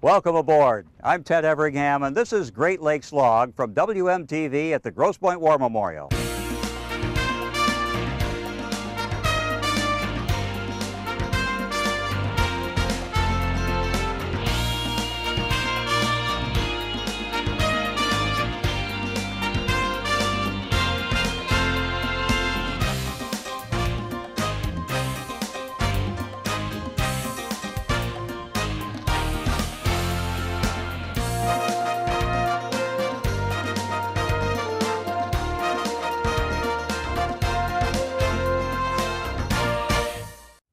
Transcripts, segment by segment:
Welcome aboard. I'm Ted Everingham, and this is Great Lakes Log from WMTV at the Grosse Pointe War Memorial.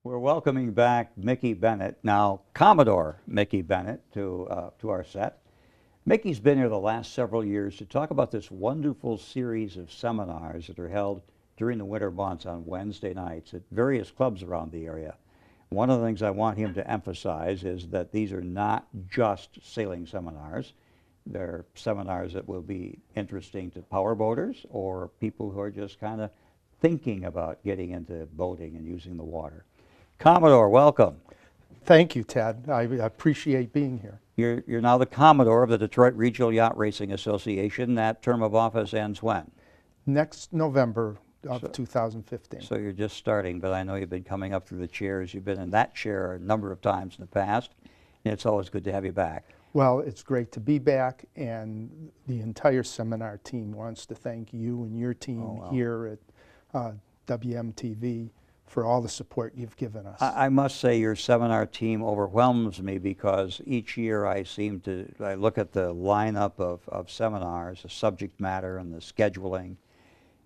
We're welcoming back Mickey Bennett, now Commodore Mickey Bennett, to our set. Mickey's been here the last several years to talk about this wonderful series of seminars that are held during the winter months on Wednesday nights at various clubs around the area. One of the things I want him to emphasize is that these are not just sailing seminars. They're seminars that will be interesting to powerboaters or people who are just kind of thinking about getting into boating and using the water. Commodore, welcome. Thank you, Ted. I appreciate being here. You're now the Commodore of the Detroit Regional Yacht Racing Association. That term of office ends when? Next November of 2015. So you're just starting, but I know you've been coming up through the chairs. You've been in that chair a number of times in the past, and it's always good to have you back. Well, it's great to be back, and the entire seminar team wants to thank you and your team here at WMTV for all the support you've given us. I must say your seminar team overwhelms me because each year I look at the lineup of seminars, the subject matter and the scheduling,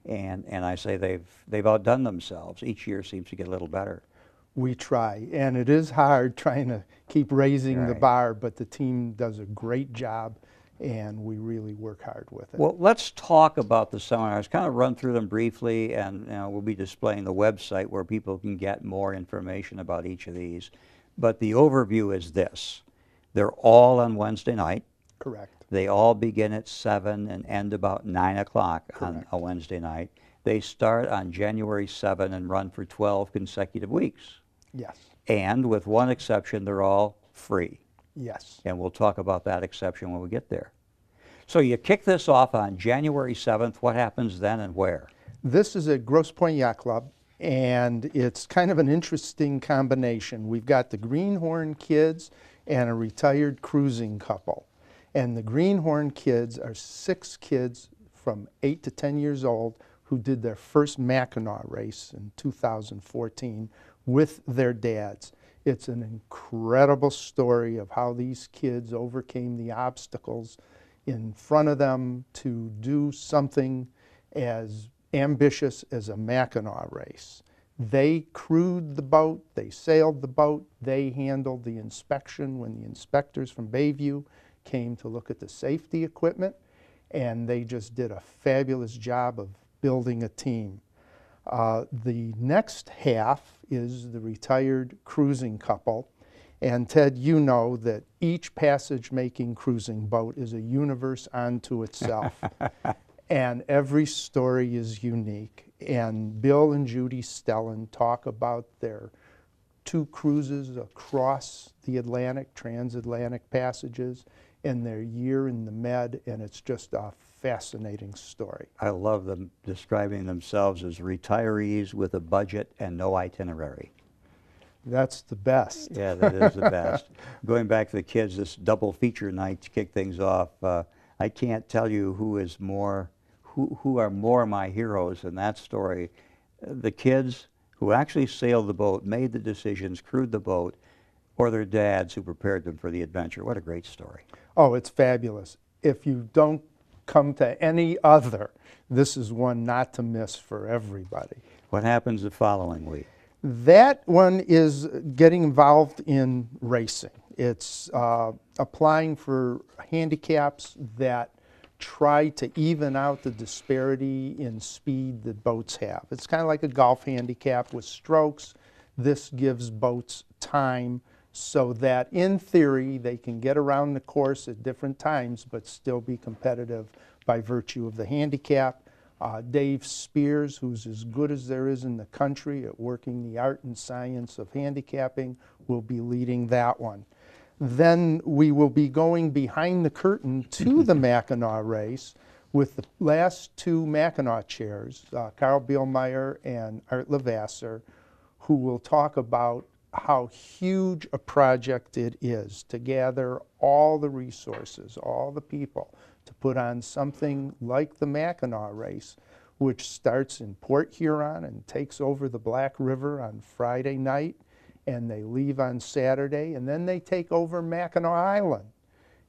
and I say they've outdone themselves. Each year seems to get a little better. We try, and it is hard trying to keep raising the bar, but the team does a great job, and we really work hard with it. Well, let's talk about the seminars, kind of run through them briefly, and we'll be displaying the website where people can get more information about each of these. But the overview is this. They're all on Wednesday night. Correct. They all begin at 7 and end about 9 o'clock on a Wednesday night. They start on January 7 and run for 12 consecutive weeks. Yes. And with one exception, they're all free. Yes. And we'll talk about that exception when we get there. So you kick this off on January 7th. What happens then and where? This is at Grosse Pointe Yacht Club, and it's kind of an interesting combination. We've got the Greenhorn kids and a retired cruising couple. And the Greenhorn kids are 6 kids from 8 to 10 years old who did their first Mackinac race in 2014 with their dads. It's an incredible story of how these kids overcame the obstacles in front of them to do something as ambitious as a Mackinac race. They crewed the boat, they sailed the boat, they handled the inspection when the inspectors from Bayview came to look at the safety equipment, and they just did a fabulous job of building a team. The next half is the retired cruising couple. And Ted, you know that each passage-making cruising boat is a universe unto itself. And every story is unique. And Bill and Judy Stellan talk about their 2 cruises across the Atlantic, transatlantic passages, and their year in the Med, and it's just a fascinating story. I love them describing themselves as retirees with a budget and no itinerary. That's the best. Yeah, that is the best. Going back to the kids, this double feature night to kick things off, I can't tell you who are more my heroes in that story. The kids who actually sailed the boat, made the decisions, crewed the boat, or their dads who prepared them for the adventure. What a great story. Oh, it's fabulous. If you don't come to any other, this is one not to miss for everybody. What happens the following week? That one is getting involved in racing. It's applying for handicaps that try to even out the disparity in speed that boats have. It's kind of like a golf handicap with strokes. This gives boats time so that in theory they can get around the course at different times but still be competitive by virtue of the handicap. Dave Spears, who's as good as there is in the country at working the art and science of handicapping, will be leading that one. Then we will be going behind the curtain to the Mackinac race with the last two Mackinac chairs, Carl Bielmeyer and Art Levasseur, who will talk about how huge a project it is to gather all the resources, all the people, to put on something like the Mackinac race, which starts in Port Huron and takes over the Black River on Friday night, and they leave on Saturday, and then they take over Mackinac Island.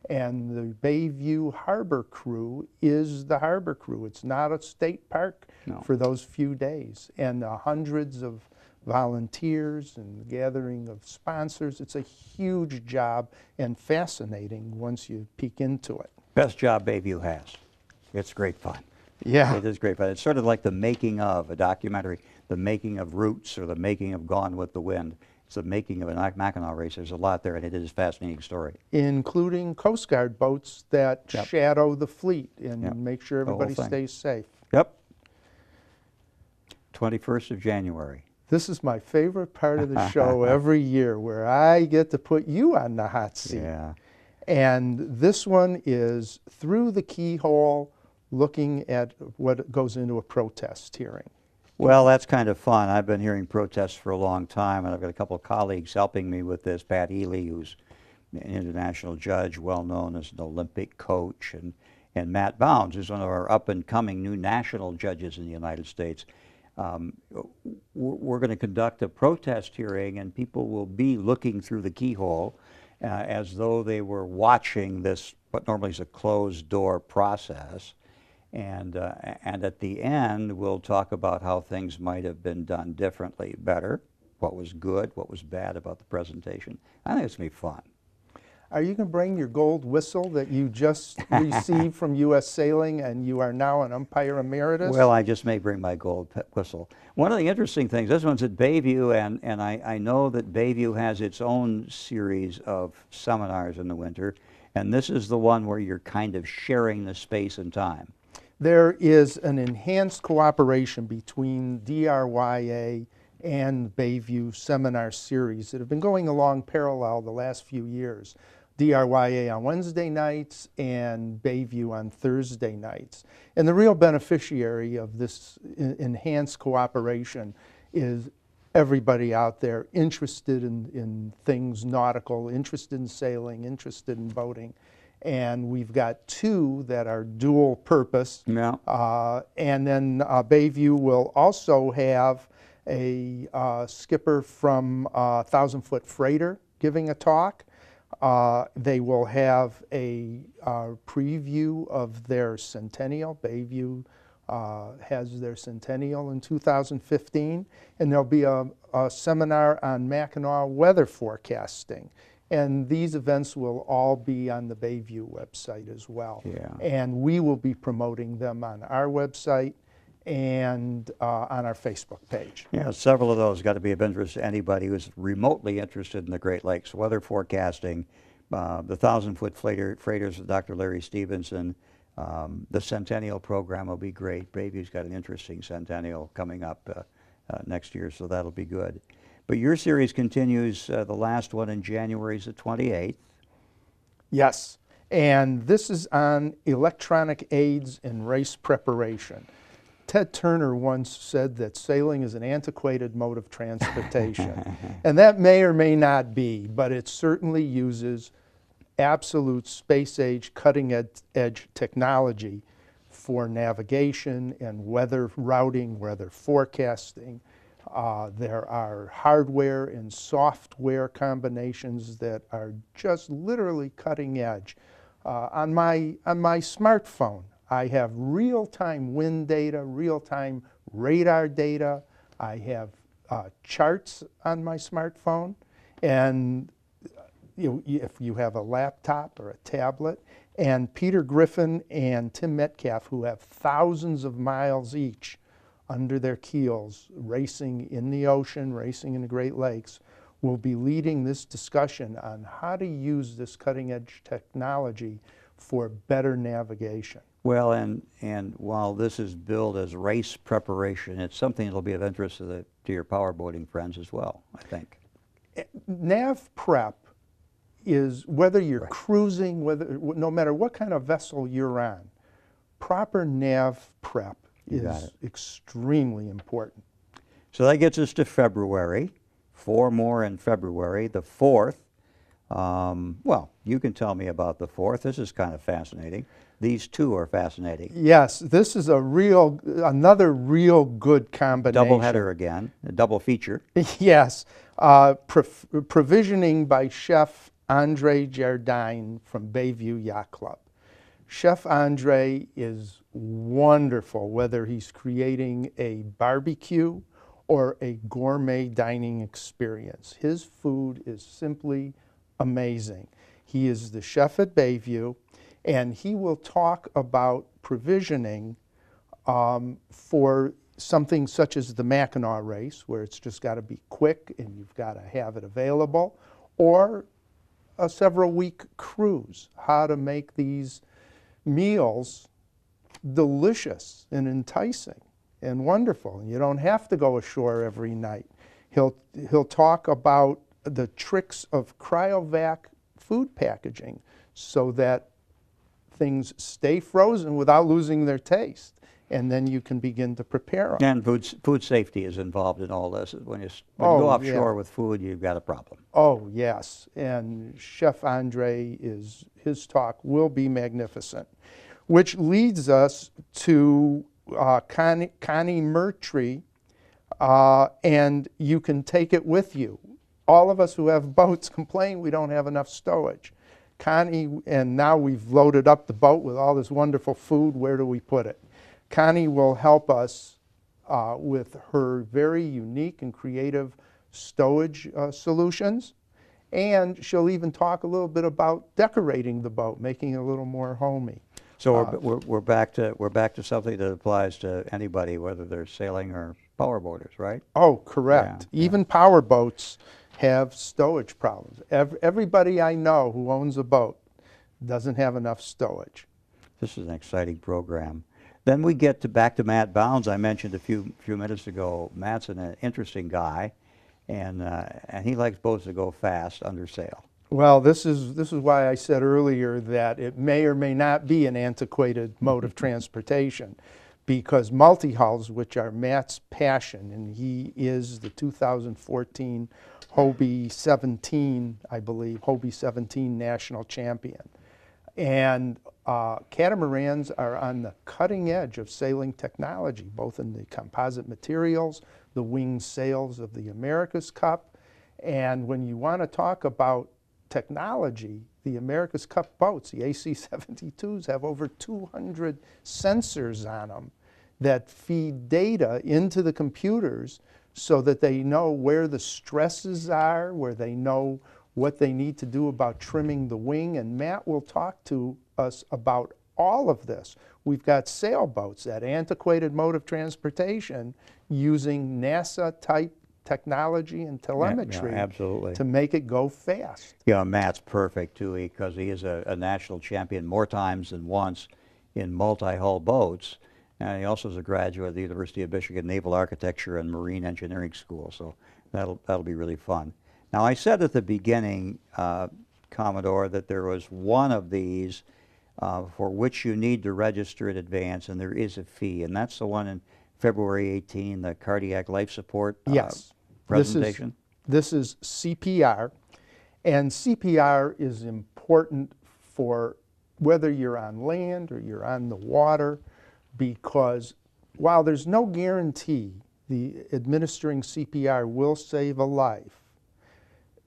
And the Bayview Harbor crew is the harbor crew. It's not a state park for those few days. And the hundreds of volunteers and the gathering of sponsors, it's a huge job and fascinating once you peek into it. Best job Bayview has. It's great fun. Yeah. It is great fun. It's sort of like the making of a documentary, the making of Roots or the making of Gone with the Wind. It's the making of a Mackinac race. There's a lot there, and it is a fascinating story. Including Coast Guard boats that Yep. shadow the fleet and Yep. make sure The whole everybody thing. stays safe. Yep. 21st of January. This is my favorite part of the show every year, where I get to put you on the hot seat. Yeah. And this one is through the keyhole, looking at what goes into a protest hearing. Well, that's kind of fun. I've been hearing protests for a long time, and I've got a couple of colleagues helping me with this. Pat Ely, who's an international judge, well known as an Olympic coach, and Matt Bounds, who's one of our up-and-coming new national judges in the United States. We're going to conduct a protest hearing, and people will be looking through the keyhole as though they were watching this, what normally is a closed-door process. And at the end, we'll talk about how things might have been done differently, better, what was good, what was bad about the presentation. I think it's going to be fun. Are you going to bring your gold whistle that you just received from U.S. Sailing, and you are now an umpire emeritus? Well, I just may bring my gold whistle. One of the interesting things, this one's at Bayview, and I know that Bayview has its own series of seminars in the winter, and this is the one where you're kind of sharing the space and time. There is an enhanced cooperation between DRYA and Bayview seminar series that have been going along parallel the last few years. DRYA on Wednesday nights and Bayview on Thursday nights. And the real beneficiary of this enhanced cooperation is everybody out there interested in things nautical, interested in sailing, interested in boating. And we've got two that are dual purpose. Yeah. And then Bayview will also have a skipper from 1,000-foot freighter giving a talk. They will have a preview of their centennial. Bayview has their centennial in 2015. And there'll be a seminar on Mackinac weather forecasting. And these events will all be on the Bayview website as well. Yeah. And we will be promoting them on our website and on our Facebook page. Yeah, several of those got to be of interest to anybody who's remotely interested in the Great Lakes. Weather forecasting, the 1,000-foot freighters with Dr. Larry Stevenson, the Centennial program will be great. Bayview's got an interesting Centennial coming up next year, so that'll be good. But your series continues, the last one in January is the 28th. Yes, and this is on electronic aids in race preparation. Ted Turner once said that sailing is an antiquated mode of transportation. And that may or may not be, but it certainly uses absolute space-age, cutting-edge technology for navigation and weather routing, weather forecasting. There are hardware and software combinations that are just literally cutting edge. On my smartphone, I have real-time wind data, real-time radar data. I have charts on my smartphone. And if you have a laptop or a tablet, and Peter Griffin and Tim Metcalf, who have thousands of miles each under their keels, racing in the ocean, racing in the Great Lakes, will be leading this discussion on how to use this cutting-edge technology for better navigation. Well, and while this is billed as race preparation, it's something that'll be of interest to your powerboating friends as well, I think. Nav prep is whether you're Right. cruising, no matter what kind of vessel you're on, proper nav prep You got is it. extremely important. So that gets us to February. 4 more in February. The 4th, well, you can tell me about the 4th. This is kind of fascinating. These two are fascinating. Yes, this is another real good combination. Double header again, a double feature. Yes, provisioning by Chef Andre Jardine from Bayview Yacht Club. Chef Andre is wonderful, whether he's creating a barbecue or a gourmet dining experience. His food is simply amazing. He is the chef at Bayview, and he will talk about provisioning for something such as the Mackinac race, where it's just got to be quick and you've got to have it available, or a several-week cruise, how to make these meals delicious and enticing and wonderful. You don't have to go ashore every night. He'll talk about the tricks of cryovac food packaging so that things stay frozen without losing their taste, and then you can begin to prepare them. And food safety is involved in all this. When you Oh, go yeah. offshore with food, you've got a problem. Oh, yes, and Chef Andre, his talk will be magnificent, which leads us to Connie Murtry, and you can take it with you. All of us who have boats complain we don't have enough stowage. Connie, and now we've loaded up the boat with all this wonderful food, where do we put it? Connie will help us with her very unique and creative stowage solutions, and she'll even talk a little bit about decorating the boat, making it a little more homey. So we're back to something that applies to anybody, whether they're sailing or power boaters, right? Oh, correct. Yeah, Even power boats have stowage problems. Everybody I know who owns a boat doesn't have enough stowage. This is an exciting program. Then we get back to Matt Bounds. I mentioned a few minutes ago. Matt's an interesting guy, and he likes boats that go fast under sail. Well, this is why I said earlier that it may or may not be an antiquated mode of transportation, because multi-hulls, which are Matt's passion, and he is the 2014 Hobie 17, I believe, Hobie 17 national champion. And catamarans are on the cutting edge of sailing technology, both in the composite materials, the winged sails of the America's Cup, and when you want to talk about technology, the America's Cup boats, the AC-72s, have over 200 sensors on them that feed data into the computers so that they know where the stresses are, where they know what they need to do about trimming the wing, and Matt will talk to us about all of this. We've got sailboats, that antiquated mode of transportation, using NASA-type technology and telemetry absolutely. to make it go fast. Yeah, Matt's perfect too, because he is a national champion more times than once in multi-hull boats. And he also is a graduate of the University of Michigan Naval Architecture and Marine Engineering School, so that'll be really fun. Now, I said at the beginning, Commodore, that there was one of these for which you need to register in advance, and there is a fee, and that's the one in February 18, the cardiac life support Yes. presentation. This is CPR, and CPR is important for whether you're on land or you're on the water, because while there's no guarantee the administering CPR will save a life,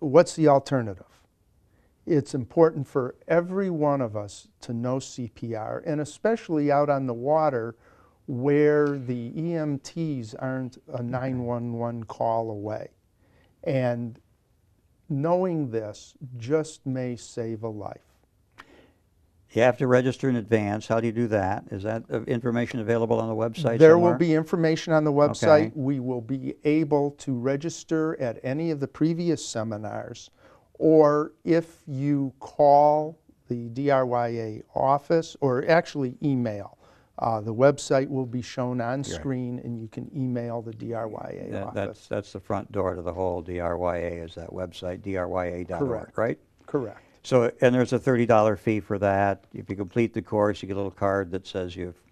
what's the alternative? It's important for every one of us to know CPR, and especially out on the water where the EMTs aren't a 911 call away. And knowing this just may save a life. You have to register in advance. How do you do that? Is that information available on the website There somewhere? will be information on the website. Okay. We will be able to register at any of the previous seminars, or if you call the DRYA office, or actually email. The website will be shown on screen, and you can email the DRYA office. That's the front door to the whole DRYA, is that website, drya.org, Correct. right? Correct. So, and there's a $30 fee for that. If you complete the course, you get a little card that says you've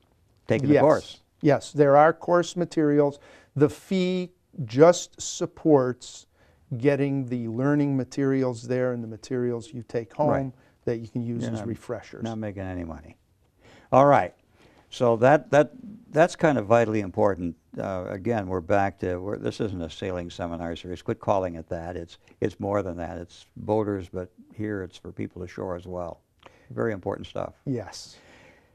taken the course. Yes, there are course materials. The fee just supports getting the learning materials there and the materials you take home Right. that you can use You're as not- refreshers. Not making any money. All right. So that's kind of vitally important. Again, we're back to this isn't a sailing seminar series. Quit calling it that. It's more than that. It's boaters, but here it's for people ashore as well. Very important stuff. Yes.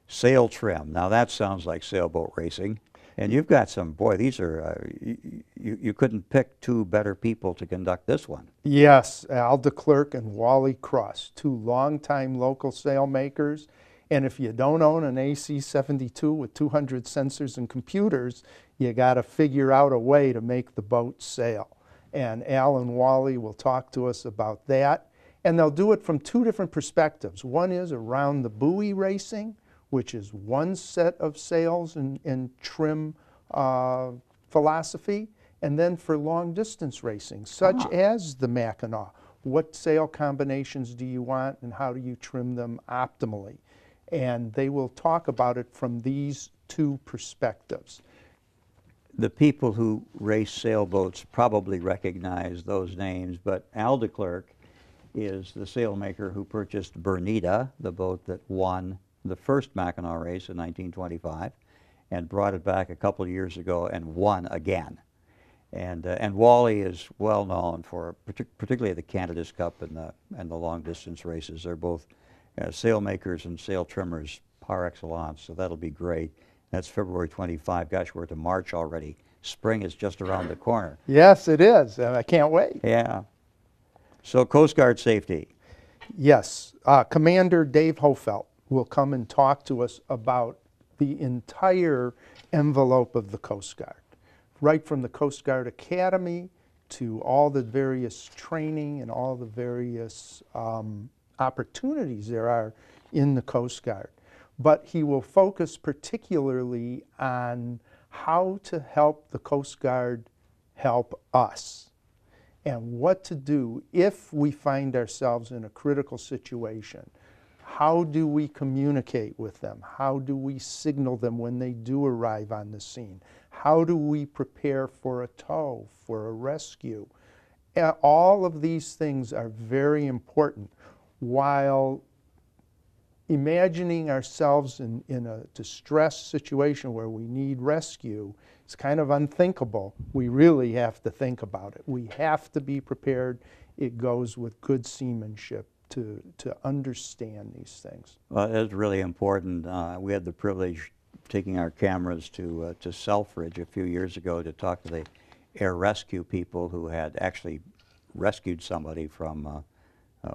Sail trim. Now that sounds like sailboat racing. And you've got some, boy, these are, you couldn't pick two better people to conduct this one. Yes, Al DeClerc and Wally Cross, two longtime local sailmakers. And if you don't own an AC-72 with 200 sensors and computers, you got to figure out a way to make the boat sail. And Al and Wally will talk to us about that. And they'll do it from two different perspectives. One is around the buoy racing, which is one set of sails and trim philosophy. And then for long distance racing, such as the Mackinac. What sail combinations do you want and how do you trim them optimally? And they will talk about it from these two perspectives. The people who race sailboats probably recognize those names, but Al DeClerc is the sailmaker who purchased Bernita, the boat that won the first Mackinac race in 1925, and brought it back a couple of years ago and won again. And Wally is well known for particularly the Canada's Cup and the long distance races. They're both sailmakers and sail trimmers par excellence, so that'll be great. That's February 25. Gosh, we're to March already. Spring is just around the corner. Yes, it is, and I can't wait. Yeah. So Coast Guard safety. Yes, Commander Dave Hofelt will come and talk to us about the entire envelope of the Coast Guard, right from the Coast Guard Academy to all the various training and all the various opportunities there are in the Coast Guard. But he will focus particularly on how to help the Coast Guard help us and what to do if we find ourselves in a critical situation. How do we communicate with them? How do we signal them when they do arrive on the scene? How do we prepare for a tow, for a rescue? All of these things are very important. While imagining ourselves in a distressed situation where we need rescue, it's kind of unthinkable. We really have to think about it. We have to be prepared. It goes with good seamanship to understand these things. Well, it's really important. We had the privilege of taking our cameras to Selfridge a few years ago to talk to the air rescue people who had actually rescued somebody from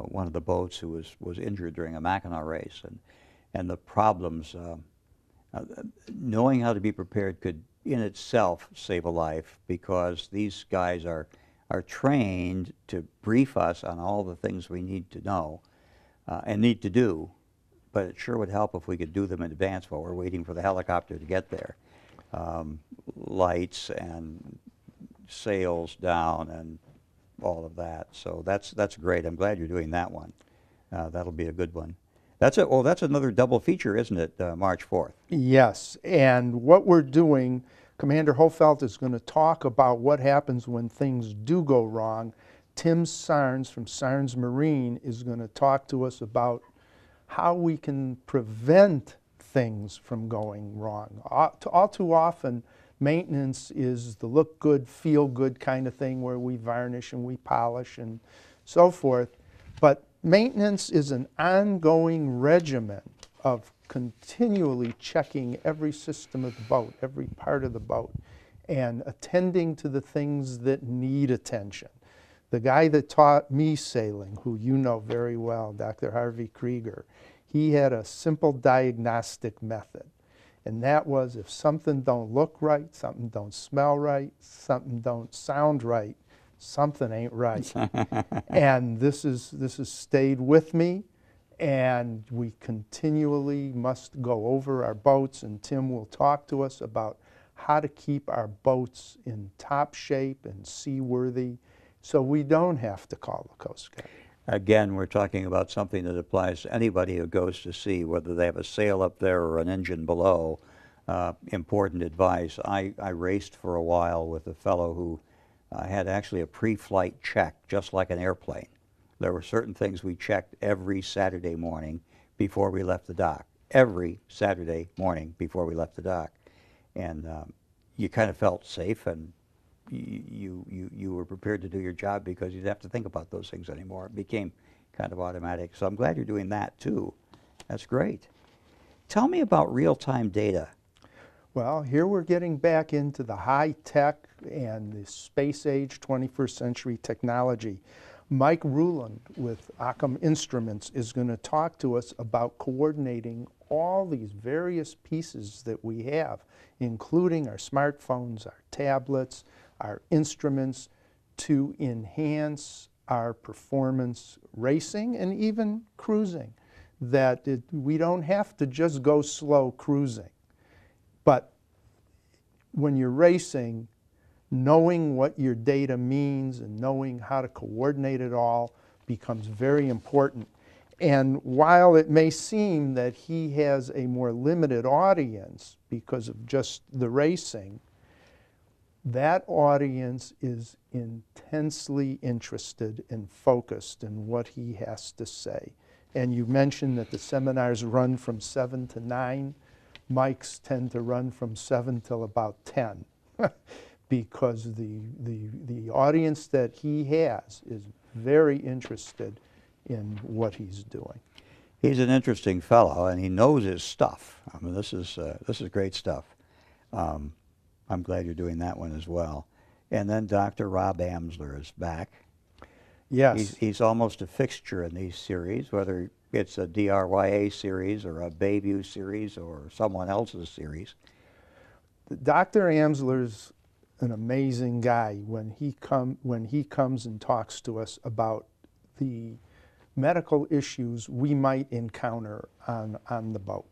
one of the boats who was injured during a Mackinac race, and the problems. Knowing how to be prepared could in itself save a life, because these guys are trained to brief us on all the things we need to know and need to do, but it sure would help if we could do them in advance while we're waiting for the helicopter to get there. Lights and sails down and all of that. So that's great. I'm glad you're doing that one. That'll be a good one. That's it. Oh, that's another double feature, isn't it? March 4th. Yes, and what we're doing, Commander Hofelt is going to talk about what happens when things do go wrong. Tim Sarnes from Sarnes Marine is going to talk to us about how we can prevent things from going wrong. All too often, maintenance is the look good, feel good kind of thing where we varnish and we polish and so forth. But maintenance is an ongoing regimen of continually checking every system of the boat, every part of the boat, and attending to the things that need attention. The guy that taught me sailing, who you know very well, Dr. Harvey Krieger, he had a simple diagnostic method. And that was, if something don't look right, something don't smell right, something don't sound right, something ain't right. And this has stayed with me, and we continually must go over our boats, and Tim will talk to us about how to keep our boats in top shape and seaworthy so we don't have to call the Coast Guard. Again, we're talking about something that applies to anybody who goes to sea, whether they have a sail up there or an engine below. Important advice. I raced for a while with a fellow who had actually a pre-flight check, just like an airplane. There were certain things we checked every Saturday morning before we left the dock. Every Saturday morning before we left the dock. And you kind of felt safe, and you were prepared to do your job because you didn't have to think about those things anymore. It became kind of automatic. So I'm glad you're doing that too. That's great. Tell me about real-time data. Well, here we're getting back into the high-tech and the space-age 21st century technology. Mike Ruland with Occam Instruments is going to talk to us about coordinating all these various pieces that we have, including our smartphones, our tablets, our instruments, to enhance our performance racing and even cruising. That we don't have to just go slow cruising. But when you're racing, knowing what your data means and knowing how to coordinate it all becomes very important. And while it may seem that he has a more limited audience because of just the racing, that audience is intensely interested and focused in what he has to say. And you mentioned that the seminars run from 7 to 9. Mike's tend to run from 7 till about 10 because the audience that he has is very interested in what he's doing. He's an interesting fellow, and he knows his stuff. I mean, this is great stuff. I'm glad you're doing that one as well. And then Dr. Rob Amsler is back. Yes. He's almost a fixture in these series, whether it's a DRYA series or a Bayview series or someone else's series. Dr. Amsler's an amazing guy when he comes and talks to us about the medical issues we might encounter on the boat.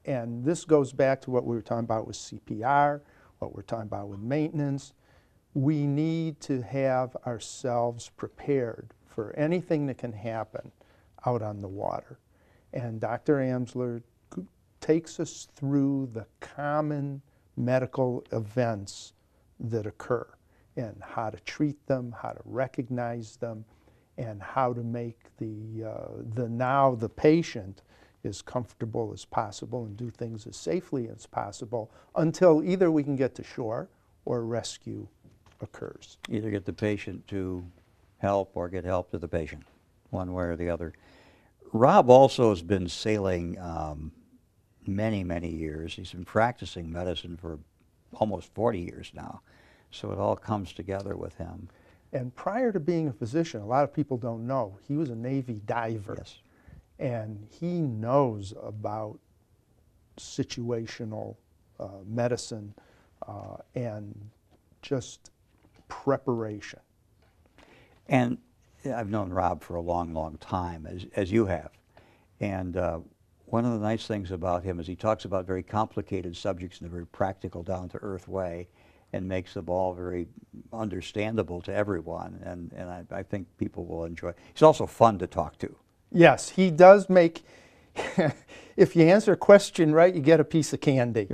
And this goes back to what we were talking about with CPR, what we're talking about with maintenance. We need to have ourselves prepared for anything that can happen out on the water. And Dr. Amsler takes us through the common medical events that occur and how to treat them, how to recognize them, and how to make the patient as comfortable as possible and do things as safely as possible until either we can get to shore or rescue occurs. Either get the patient to help or get help to the patient, one way or the other. Rob also has been sailing many, many years. He's been practicing medicine for almost 40 years now. So it all comes together with him. And prior to being a physician, a lot of people don't know, he was a Navy diver. Yes. And he knows about situational medicine and just preparation. And I've known Rob for a long, long time, as you have. And one of the nice things about him is he talks about very complicated subjects in a very practical, down-to-earth way and makes them all very understandable to everyone. And I think people will enjoy. He's also fun to talk to. Yes, he does make, if you answer a question right, you get a piece of candy.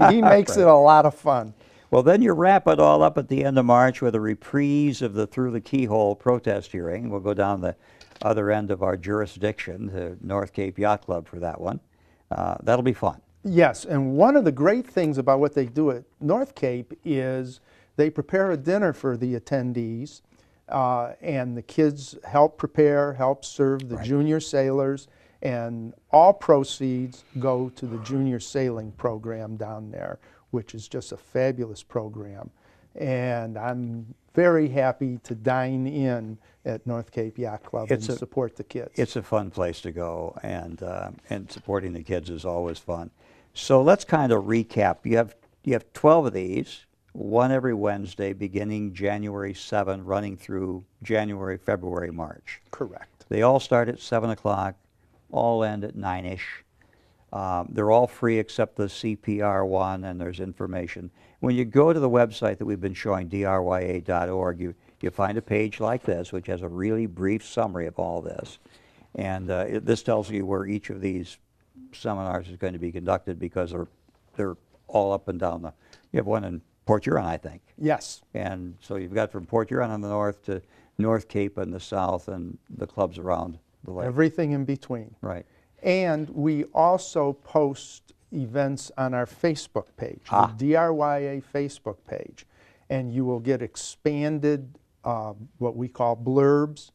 He makes it a lot of fun. Well, then you wrap it all up at the end of March with a reprise of the Through the Keyhole protest hearing. We'll go down the other end of our jurisdiction, the North Cape Yacht Club, for that one. That'll be fun. Yes, and one of the great things about what they do at North Cape is they prepare a dinner for the attendees, and the kids help prepare, help serve the junior sailors, and all proceeds go to the junior sailing program down there, which is just a fabulous program. And I'm very happy to dine in at North Cape Yacht Club and support the kids. It's a fun place to go, and supporting the kids is always fun. So let's kind of recap. You have 12 of these, one every Wednesday, beginning January 7, running through January, February, March. Correct. They all start at 7 o'clock, all end at 9-ish. They're all free except the CPR one, and there's information. When you go to the website that we've been showing, drya.org, you find a page like this, which has a really brief summary of all this. And this tells you where each of these seminars is going to be conducted, because they're all up and down you have one in Port Huron, I think. Yes. And so you've got from Port Huron in the north to North Cape in the south, and the clubs around the lake. Everything in between. Right. And we also post events on our Facebook page, the DRYA Facebook page. And you will get expanded, what we call blurbs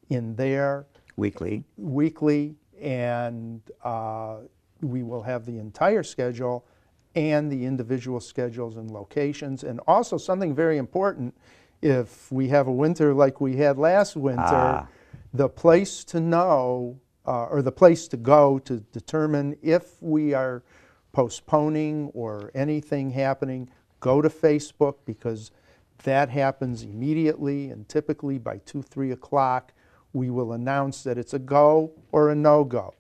in there. Weekly. And we will have the entire schedule and the individual schedules and locations. And also something very important, if we have a winter like we had last winter, the place to know, or the place to go to determine if we are postponing or anything happening, go to Facebook, because that happens immediately, and typically by 2, 3 o'clock, we will announce that it's a go or a no-go.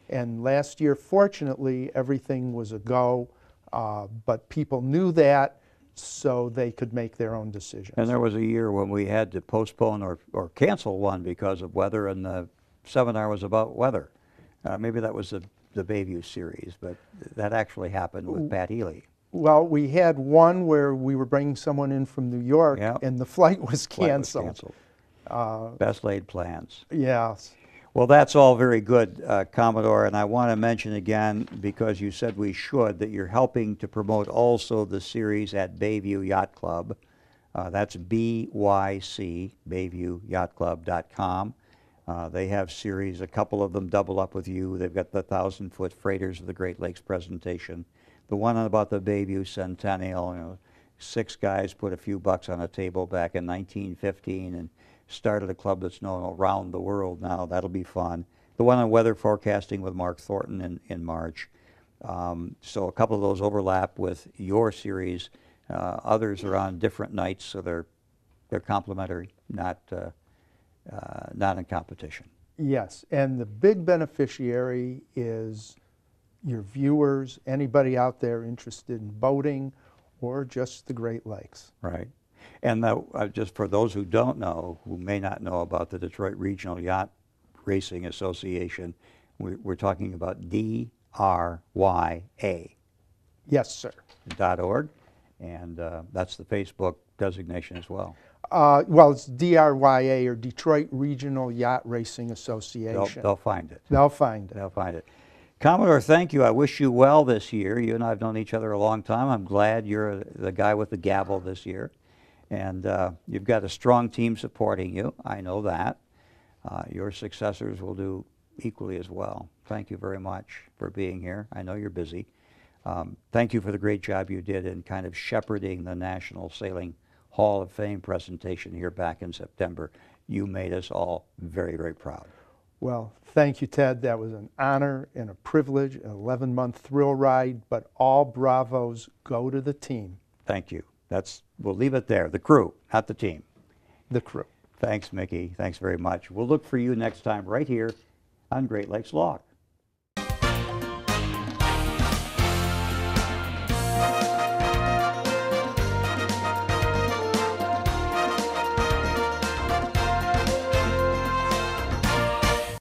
And last year, fortunately, everything was a go, but people knew that, so they could make their own decisions. And there was a year when we had to postpone or cancel one because of weather, and the seminar was about weather. Maybe that was the Bayview series, but that actually happened with Pat Healy. Well, we had one where we were bringing someone in from New York, and the flight was canceled. Best laid plans. Yes. Well, that's all very good, Commodore, and I want to mention again, because you said we should, that you're helping to promote also the series at Bayview Yacht Club. That's BYC, BayviewYachtClub.com. They have series, a couple of them double up with you. They've got the 1,000-foot freighters of the Great Lakes presentation. The one about the Bayview Centennial, 6 guys put a few bucks on a table back in 1915 and started a club that's known around the world now. That'll be fun. The one on weather forecasting with Mark Thornton in March. So a couple of those overlap with your series. Others are on different nights, so they're complementary, not in competition. Yes, and the big beneficiary is your viewers, anybody out there interested in boating or just the Great Lakes. Right. And just for those who don't know, who may not know about the Detroit Regional Yacht Racing Association, we're talking about DRYA. Yes, sir. .org, and that's the Facebook designation as well. Well, it's DRYA, or Detroit Regional Yacht Racing Association. They'll find it. They'll find it. They'll find it. Commodore, thank you. I wish you well this year. You and I have known each other a long time. I'm glad you're the guy with the gavel this year. And you've got a strong team supporting you. I know that. Your successors will do equally as well. Thank you very much for being here. I know you're busy. Thank you for the great job you did in kind of shepherding the National Sailing Hall of Fame presentation here back in September. You made us all very, very proud. Well, thank you, Ted. That was an honor and a privilege, an 11-month thrill ride, but all bravos go to the team. Thank you. We'll leave it there. The crew, not the team. The crew. Thanks, Mickey. Thanks very much. We'll look for you next time right here on Great Lakes Log.